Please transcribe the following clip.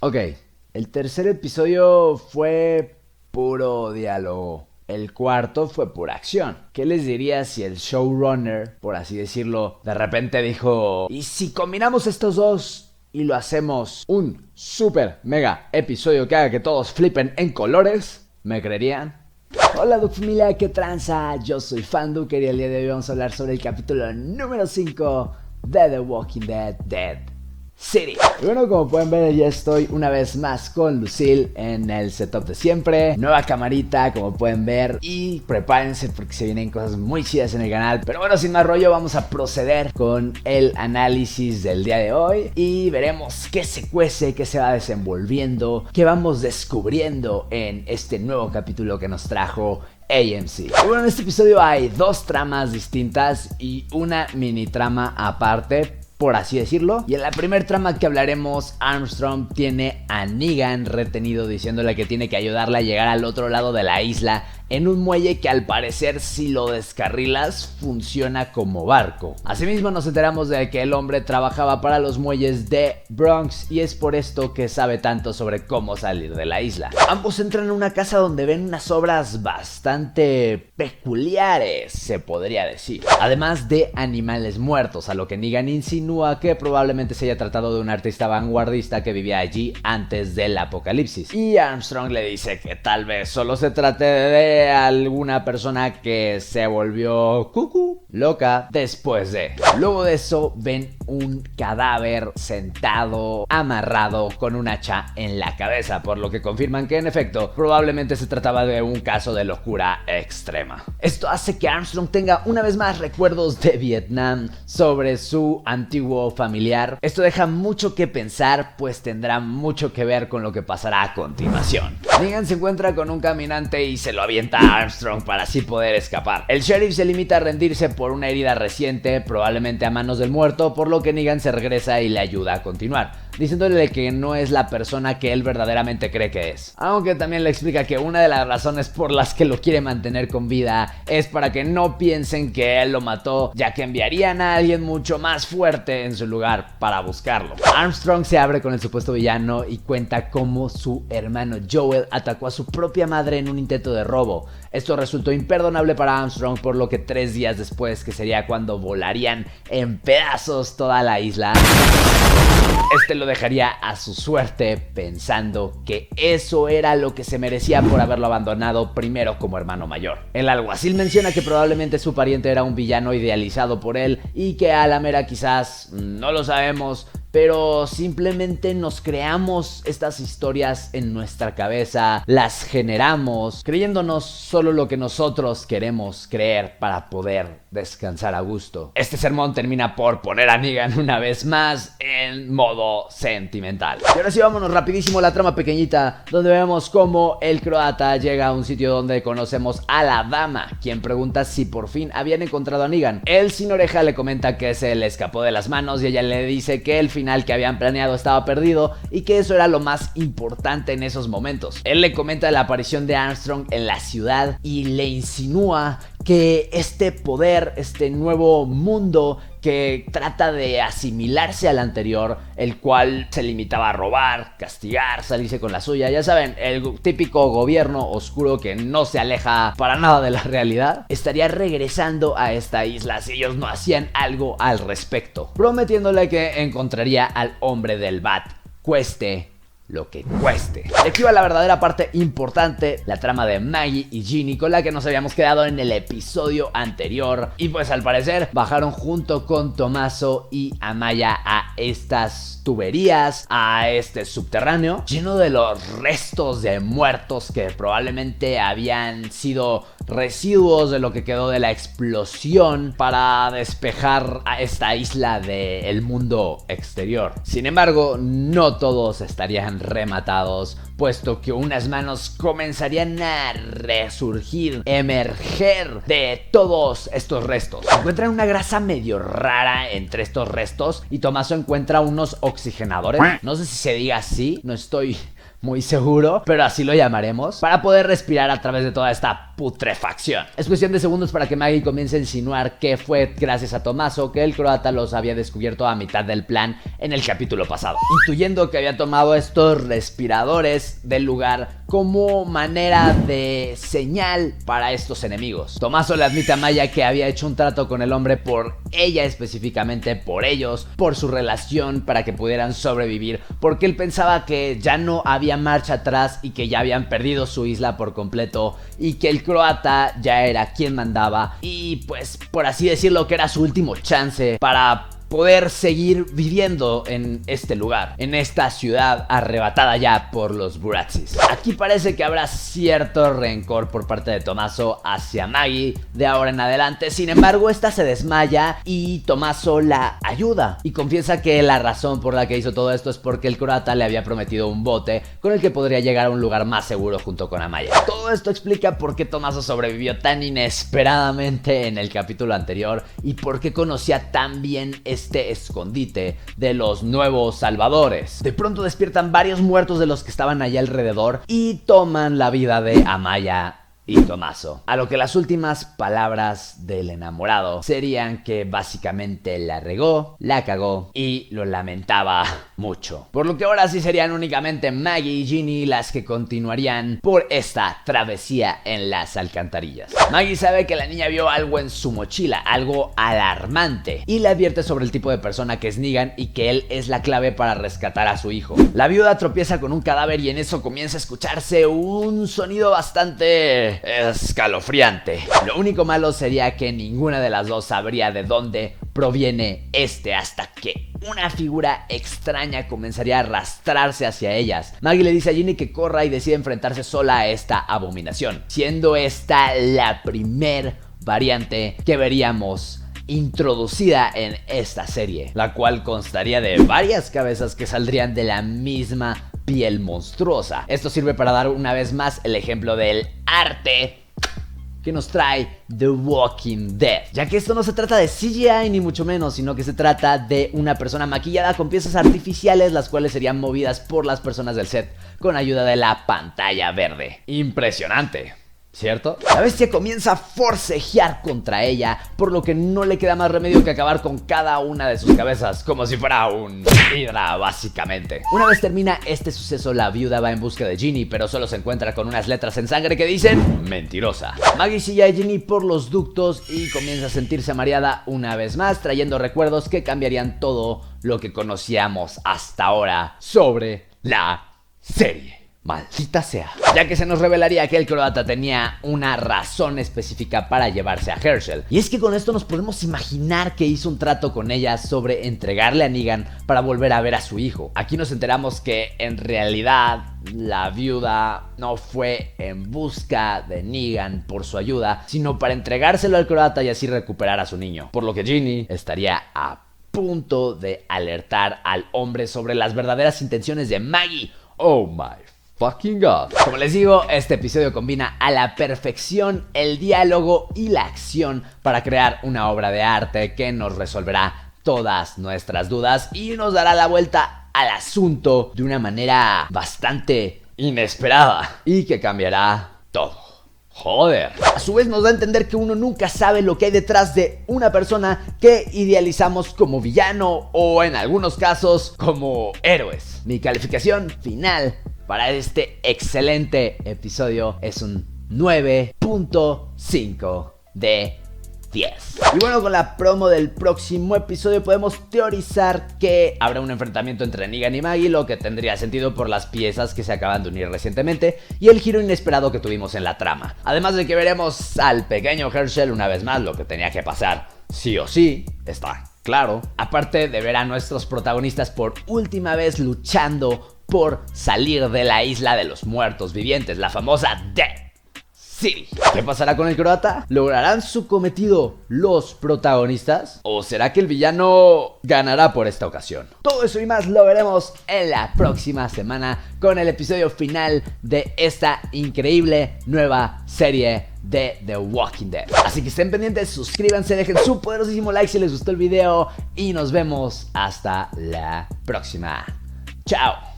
Ok, el tercer episodio fue puro diálogo. El cuarto fue pura acción. ¿Qué les diría si el showrunner, por así decirlo, de repente dijo: ¿y si combinamos estos dos y lo hacemos un super mega episodio que haga que todos flipen en colores? ¿Me creerían? Hola Duck Familia, ¿qué tranza? Yo soy Fanduker y el día de hoy vamos a hablar sobre el capítulo número 5 de The Walking Dead Dead City. Y bueno, como pueden ver, ya estoy una vez más con Lucille en el setup de siempre. Nueva camarita, como pueden ver. Y prepárense porque se vienen cosas muy chidas en el canal. Pero bueno, sin más rollo, vamos a proceder con el análisis del día de hoy. Y veremos qué se cuece, qué se va desenvolviendo, qué vamos descubriendo en este nuevo capítulo que nos trajo AMC. Y bueno, en este episodio hay dos tramas distintas y una mini trama aparte, por así decirlo. Y en la primer trama que hablaremos, Armstrong tiene a Negan retenido, diciéndole que tiene que ayudarle a llegar al otro lado de la isla en un muelle que al parecer, si lo descarrilas, funciona como barco. Asimismo nos enteramos de que el hombre trabajaba para los muelles de Bronx y es por esto que sabe tanto sobre cómo salir de la isla. Ambos entran a una casa donde ven unas obras bastante peculiares, se podría decir, además de animales muertos, a lo que Negan insinúa que probablemente se haya tratado de un artista vanguardista que vivía allí antes del apocalipsis. Y Armstrong le dice que tal vez solo se trate de alguna persona que se volvió loca después de. Luego de eso ven un cadáver sentado, amarrado con un hacha en la cabeza, por lo que confirman que en efecto probablemente se trataba de un caso de locura extrema. Esto hace que Armstrong tenga una vez más recuerdos de Vietnam sobre su antiguo familiar. Esto deja mucho que pensar, pues tendrá mucho que ver con lo que pasará a continuación. Negan se encuentra con un caminante y se lo avienta a Armstrong para así poder escapar. El sheriff se limita a rendirse por una herida reciente, probablemente a manos del muerto, por lo que Negan se regresa y le ayuda a continuar, diciéndole que no es la persona que él verdaderamente cree que es. Aunque también le explica que una de las razones por las que lo quiere mantener con vida es para que no piensen que él lo mató, ya que enviarían a alguien mucho más fuerte en su lugar para buscarlo. Armstrong se abre con el supuesto villano y cuenta cómo su hermano Joel atacó a su propia madre en un intento de robo. Esto resultó imperdonable para Armstrong, por lo que 3 días después, que sería cuando volarían en pedazos toda la isla, este lo dejaría a su suerte, pensando que eso era lo que se merecía por haberlo abandonado primero como hermano mayor. El alguacil menciona que probablemente su pariente era un villano idealizado por él y que a la mera quizás no lo sabemos, pero simplemente nos creamos estas historias en nuestra cabeza, las generamos, creyéndonos solo lo que nosotros queremos creer para poder descansar a gusto. Este sermón termina por poner a Negan una vez más en modo sentimental. Y ahora sí, vámonos rapidísimo a la trama pequeñita, donde vemos cómo el croata llega a un sitio donde conocemos a la dama, quien pregunta si por fin habían encontrado a Negan. Él sin oreja le comenta que se le escapó de las manos y ella le dice que el final que habían planeado estaba perdido y que eso era lo más importante en esos momentos. Él le comenta la aparición de Armstrong en la ciudad y le insinúa que este poder, este nuevo mundo que trata de asimilarse al anterior, el cual se limitaba a robar, castigar, salirse con la suya, ya saben, el típico gobierno oscuro que no se aleja para nada de la realidad, estaría regresando a esta isla si ellos no hacían algo al respecto, prometiéndole que encontraría al hombre del Bat, cueste lo que cueste. Y aquí va la verdadera parte importante, la trama de Maggie y Ginny, con la que nos habíamos quedado en el episodio anterior. Y pues al parecer bajaron junto con Tommaso y Amaya a estas tuberías, a este subterráneo lleno de los restos de muertos que probablemente habían sido residuos de lo que quedó de la explosión, para despejar a esta isla del mundo exterior. Sin embargo, no todos estarían rematados, puesto que unas manos comenzarían a resurgir, emerger de todos estos restos. Encuentran una grasa medio rara entre estos restos y Tommaso encuentra unos oxigenadores, no sé si se diga así, no estoy muy seguro, pero así lo llamaremos, para poder respirar a través de toda esta putrefacción. Es cuestión de segundos para que Maggie comience a insinuar que fue gracias a Tommaso que el croata los había descubierto a mitad del plan en el capítulo pasado, intuyendo que había tomado estos respiradores del lugar como manera de señal para estos enemigos. Tommaso le admite a Maya que había hecho un trato con el hombre por ella específicamente, por ellos, por su relación, para que pudieran sobrevivir, porque él pensaba que ya no había marcha atrás y que ya habían perdido su isla por completo y que el croata ya era quien mandaba y pues por así decirlo que era su último chance para poder seguir viviendo en este lugar, en esta ciudad arrebatada ya por los Burazzis. Aquí parece que habrá cierto rencor por parte de Tommaso hacia Maggie de ahora en adelante. Sin embargo, esta se desmaya y Tommaso la ayuda y confiesa que la razón por la que hizo todo esto es porque el croata le había prometido un bote con el que podría llegar a un lugar más seguro junto con Amaya. Todo esto explica por qué Tommaso sobrevivió tan inesperadamente en el capítulo anterior y por qué conocía tan bien este escondite de los nuevos salvadores. De pronto despiertan varios muertos de los que estaban allá alrededor y toman la vida de Amaya y Tommaso. A lo que las últimas palabras del enamorado serían que básicamente la regó, la cagó y lo lamentaba mucho. Por lo que ahora sí serían únicamente Maggie y Ginny las que continuarían por esta travesía en las alcantarillas. Maggie sabe que la niña vio algo en su mochila, algo alarmante, y le advierte sobre el tipo de persona que es Negan y que él es la clave para rescatar a su hijo. La viuda tropieza con un cadáver y en eso comienza a escucharse un sonido bastante escalofriante. Lo único malo sería que ninguna de las dos sabría de dónde proviene hasta que una figura extraña comenzaría a arrastrarse hacia ellas. Maggie le dice a Ginny que corra y decide enfrentarse sola a esta abominación, siendo esta la primer variante que veríamos introducida en esta serie, la cual constaría de varias cabezas que saldrían de la misma piel monstruosa. Esto sirve para dar una vez más el ejemplo del arte que nos trae The Walking Dead, ya que esto no se trata de CGI ni mucho menos, sino que se trata de una persona maquillada con piezas artificiales, las cuales serían movidas por las personas del set con ayuda de la pantalla verde. Impresionante, ¿cierto? La bestia comienza a forcejear contra ella, por lo que no le queda más remedio que acabar con cada una de sus cabezas, como si fuera un hidra, básicamente. Una vez termina este suceso, la viuda va en busca de Ginny, pero solo se encuentra con unas letras en sangre que dicen mentirosa. Maggie sigue a Ginny por los ductos y comienza a sentirse mareada una vez más, trayendo recuerdos que cambiarían todo lo que conocíamos hasta ahora sobre la serie. Maldita sea. Ya que se nos revelaría que el croata tenía una razón específica para llevarse a Hershel. Y es que con esto nos podemos imaginar que hizo un trato con ella sobre entregarle a Negan para volver a ver a su hijo. Aquí nos enteramos que en realidad la viuda no fue en busca de Negan por su ayuda, sino para entregárselo al croata y así recuperar a su niño. Por lo que Ginny estaría a punto de alertar al hombre sobre las verdaderas intenciones de Maggie. Oh my fucking God. Como les digo, este episodio combina a la perfección el diálogo y la acción para crear una obra de arte que nos resolverá todas nuestras dudas y nos dará la vuelta al asunto de una manera bastante inesperada y que cambiará todo. Joder. A su vez nos da a entender que uno nunca sabe lo que hay detrás de una persona que idealizamos como villano o en algunos casos como héroes. Mi calificación final para este excelente episodio es un 9.5 de 10. Y bueno, con la promo del próximo episodio podemos teorizar que habrá un enfrentamiento entre Negan y Maggie, lo que tendría sentido por las piezas que se acaban de unir recientemente y el giro inesperado que tuvimos en la trama. Además de que veremos al pequeño Hershel una vez más, lo que tenía que pasar sí o sí, está claro. Aparte de ver a nuestros protagonistas por última vez luchando por salir de la isla de los muertos vivientes, la famosa Dead City. ¿Qué pasará con el croata? ¿Lograrán su cometido los protagonistas? ¿O será que el villano ganará por esta ocasión? Todo eso y más lo veremos en la próxima semana con el episodio final de esta increíble nueva serie de The Walking Dead. Así que estén pendientes, suscríbanse, dejen su poderosísimo like si les gustó el video y nos vemos hasta la próxima. ¡Chao!